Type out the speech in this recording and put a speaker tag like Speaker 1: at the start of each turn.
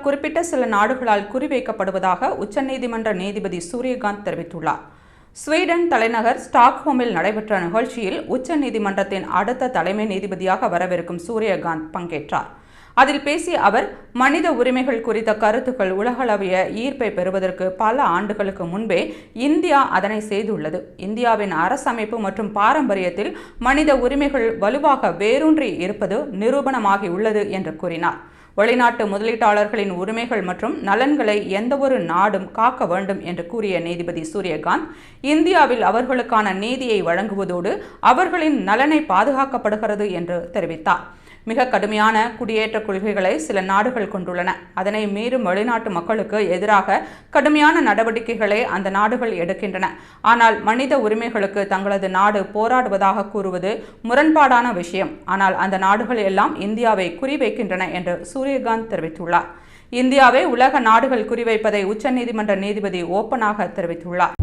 Speaker 1: குறிப்பிட்ட சில நாடுகளால் குறிவைக்கப்படுவதாக உச்சநீதிமன்ற நீதிபதி சூரியகாந்த் தெரிவித்துள்ளார். ஸ்வீடன் தலைநகர் ஸ்டாக்ஹோமில் நடைபெற்ற நிகழ்ச்சியில் உச்சநீதிமன்றத்தின் அடுத்த தலைமை நீதிபதியாக வரவிருக்கும் சூரியகாந்த் பங்கேற்றார். அதில் பேசிய அவர், மனித உரிமைகள் குறித்த கருத்துக்கள் உலகளவிய ஈர்ப்பை பெறுவதற்கு பல ஆண்டுகளுக்கு முன்பே இந்தியா அதனை செய்துள்ளது. இந்தியாவின் அரசமைப்பு மற்றும் பாரம்பரியத்தில் மனித உரிமைகள் வலுவாக வேரூன்றி இருப்பது நிரூபணமாகி உள்ளது என்று கூறினார். வெளிநாட்டு முதலீட்டாளர்களின் உரிமைகள் மற்றும் நலன்களை எந்தவொரு நாடும் காக்க வேண்டும் என்று கூறிய நீதிபதி சூரியகாந்த், இந்தியாவில் அவர்களுக்கான நீதியை வழங்குவதோடு அவர்களின் நலனை பாதுகாக்கப்படுகிறது என்று தெரிவித்தார். மிக கடுமையான குடியேற்ற கொள்கைகளை சில நாடுகள் கொண்டுள்ளன. அதனை மீறும் வெளிநாட்டு மக்களுக்கு எதிராக கடுமையான நடவடிக்கைகளை அந்த நாடுகள் எடுக்கின்றன. ஆனால் மனித உரிமைகளுக்கு தங்களது நாடு போராடுவதாக கூறுவது முரண்பாடான விஷயம். ஆனால் அந்த நாடுகள் எல்லாம் இந்தியாவை குறிவைக்கின்றன என்று சூரியகாந்த் தெரிவித்துள்ளார். இந்தியாவை உலக நாடுகள் குறிவைப்பதை உச்சநீதிமன்ற நீதிபதி ஓப்பனாக தெரிவித்துள்ளார்.